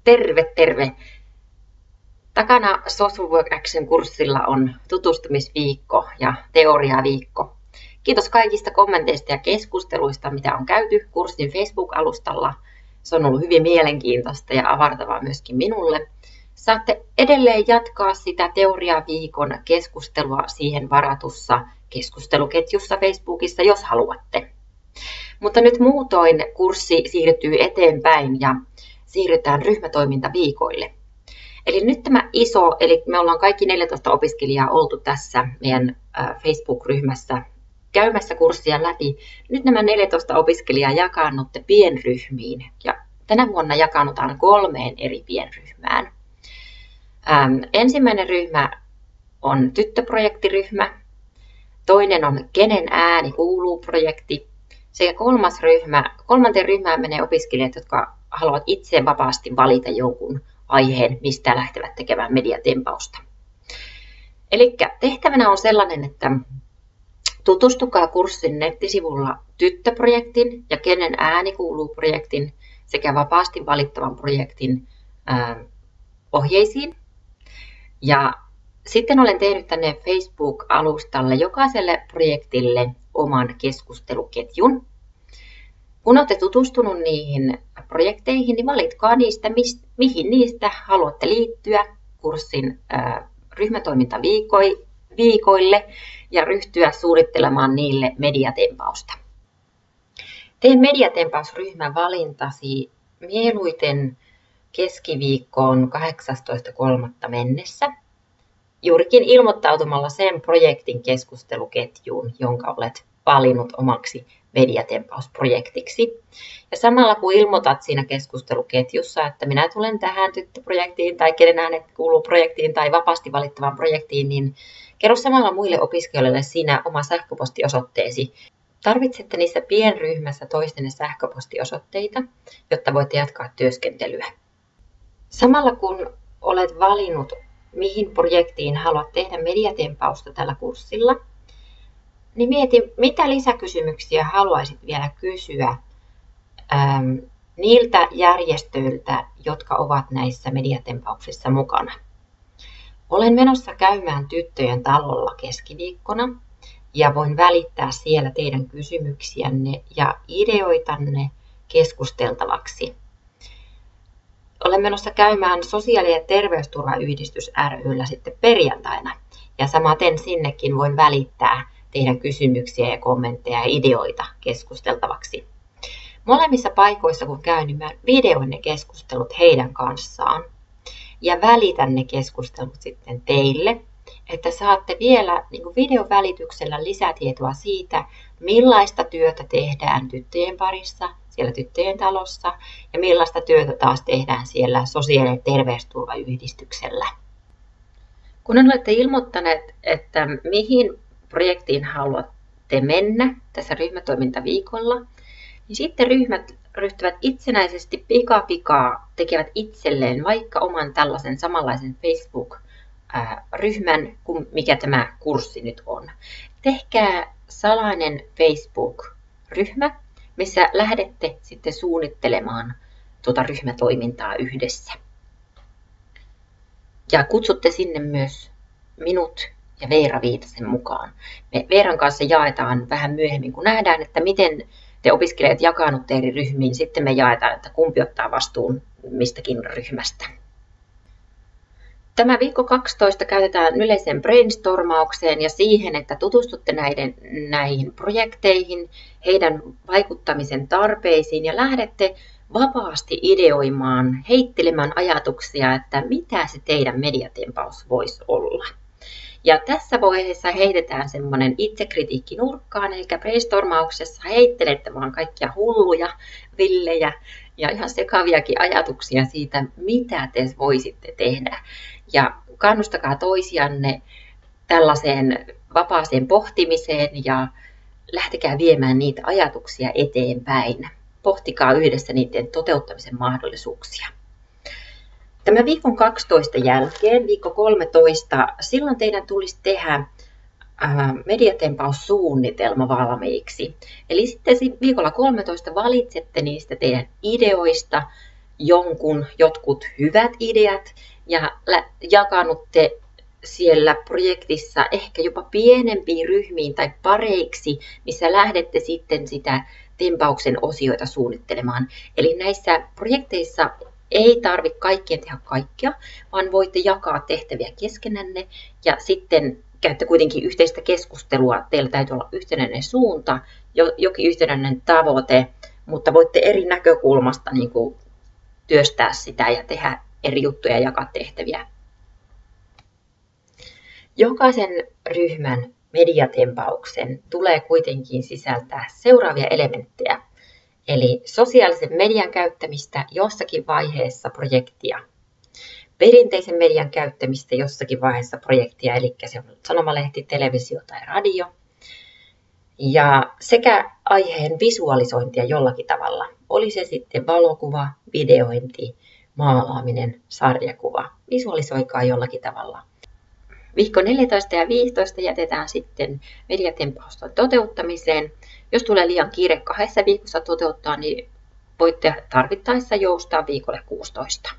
Terve, terve! Takana Social Work Action-kurssilla on tutustumisviikko ja teoriaviikko. Kiitos kaikista kommenteista ja keskusteluista, mitä on käyty kurssin Facebook-alustalla. Se on ollut hyvin mielenkiintoista ja avartavaa myöskin minulle. Saatte edelleen jatkaa sitä teoriaviikon keskustelua siihen varatussa keskusteluketjussa Facebookissa, jos haluatte. Mutta nyt muutoin kurssi siirtyy eteenpäin ja siirrytään ryhmätoimintaviikoille. Eli nyt tämä iso, eli me ollaan kaikki 14 opiskelijaa oltu tässä meidän Facebook-ryhmässä käymässä kurssia läpi. Nyt nämä 14 opiskelijaa jakaannutte pienryhmiin ja tänä vuonna jakaannutaan 3 eri pienryhmään. Ensimmäinen ryhmä on tyttöprojektiryhmä, toinen on Kenen ääni kuuluu -projekti sekä kolmanteen ryhmään menee opiskelijat, jotka haluavat itse vapaasti valita jonkun aiheen, mistä lähtevät tekemään mediatempausta. Eli tehtävänä on sellainen, että tutustukaa kurssin nettisivulla tyttöprojektin ja Kenen ääni kuuluu -projektin sekä vapaasti valittavan projektin ohjeisiin. Ja sitten olen tehnyt tänne Facebook-alustalle jokaiselle projektille oman keskusteluketjun. Kun olette tutustunut niihin projekteihin, niin valitkaa niistä, mihin niistä haluatte liittyä kurssin ryhmätoimintaviikoille ja ryhtyä suunnittelemaan niille mediatempausta. Tee mediatempausryhmän valintasi mieluiten keskiviikkoon 18.3. mennessä, juurikin ilmoittautumalla sen projektin keskusteluketjuun, jonka olet valinnut omaksi mediatempausprojektiksi. Ja samalla kun ilmoitat siinä keskusteluketjussa, että minä tulen tähän tyttöprojektiin tai Kenen äänet kuuluu -projektiin tai vapaasti valittavaan projektiin, niin kerro samalla muille opiskelijoille siinä oma sähköpostiosoitteesi. Tarvitsette niissä pienryhmässä toistenne sähköpostiosoitteita, jotta voitte jatkaa työskentelyä. Samalla kun olet valinnut, mihin projektiin haluat tehdä mediatempausta tällä kurssilla, niin mieti, mitä lisäkysymyksiä haluaisit vielä kysyä niiltä järjestöiltä, jotka ovat näissä mediatempauksissa mukana. Olen menossa käymään Tyttöjen talolla keskiviikkona ja voin välittää siellä teidän kysymyksiänne ja ideoitanne keskusteltavaksi. Olen menossa käymään Sosiaali- ja terveysturvayhdistys ry:llä sitten perjantaina ja samaten sinnekin voin välittää teidän kysymyksiä ja kommentteja ja ideoita keskusteltavaksi. Molemmissa paikoissa kun käyn, niin mä videoin ne keskustelut heidän kanssaan ja välitän ne keskustelut sitten teille, että saatte vielä videon välityksellä lisätietoa siitä, millaista työtä tehdään tyttöjen parissa siellä Tyttöjen talossa ja millaista työtä taas tehdään siellä Sosiaali- ja terveysturvayhdistyksellä. Kun olette ilmoittaneet, että mihin projektiin haluatte mennä tässä ryhmätoimintaviikolla, niin sitten ryhmät ryhtyvät itsenäisesti pikapikaa tekevät itselleen vaikka oman tällaisen samanlaisen Facebook-ryhmän kuin mikä tämä kurssi nyt on. Tehkää salainen Facebook-ryhmä, missä lähdette sitten suunnittelemaan tuota ryhmätoimintaa yhdessä. Ja kutsutte sinne myös minut ja Veera Viitasen mukaan. Me Veeran kanssa jaetaan vähän myöhemmin, kun nähdään, että miten te opiskelijat jakaannutte eri ryhmiin. Sitten me jaetaan, että kumpi ottaa vastuun mistäkin ryhmästä. Tämä viikko 12 käytetään yleiseen brainstormaukseen ja siihen, että tutustutte näihin projekteihin, heidän vaikuttamisen tarpeisiin ja lähdette vapaasti ideoimaan, heittelemään ajatuksia, että mitä se teidän mediatempaus voisi olla. Ja tässä vaiheessa heitetään semmoinen itsekritiikki nurkkaan, eli brainstormauksessa heittelette vaan kaikkia hulluja, villejä ja ihan sekaviakin ajatuksia siitä, mitä te voisitte tehdä. Ja kannustakaa toisianne tällaiseen vapaaseen pohtimiseen ja lähtekää viemään niitä ajatuksia eteenpäin. Pohtikaa yhdessä niiden toteuttamisen mahdollisuuksia. Tämä viikon 12 jälkeen, viikko 13, silloin teidän tulisi tehdä mediatempaussuunnitelma valmiiksi. Eli sitten viikolla 13 valitsette niistä teidän ideoista jotkut hyvät ideat ja jakanutte siellä projektissa ehkä jopa pienempiin ryhmiin tai pareiksi, missä lähdette sitten sitä tempauksen osioita suunnittelemaan. Eli näissä projekteissa ei tarvitse kaikkien tehdä kaikkea, vaan voitte jakaa tehtäviä keskenänne ja sitten käytte kuitenkin yhteistä keskustelua. Teillä täytyy olla yhtenäinen suunta, jokin yhtenäinen tavoite, mutta voitte eri näkökulmasta niin kuin työstää sitä ja tehdä eri juttuja ja jakaa tehtäviä. Jokaisen ryhmän mediatempauksen tulee kuitenkin sisältää seuraavia elementtejä, eli sosiaalisen median käyttämistä jossakin vaiheessa projektia, perinteisen median käyttämistä jossakin vaiheessa projektia, eli se on sanomalehti, televisio tai radio, ja sekä aiheen visualisointia jollakin tavalla, oli se sitten valokuva, videointi, maalaaminen, sarjakuva, visualisoikaa jollakin tavalla. Viikko 14 ja 15 jätetään sitten mediatempausten toteuttamiseen. Jos tulee liian kiire 2 viikossa toteuttaa, niin voitte tarvittaessa joustaa viikolle 16.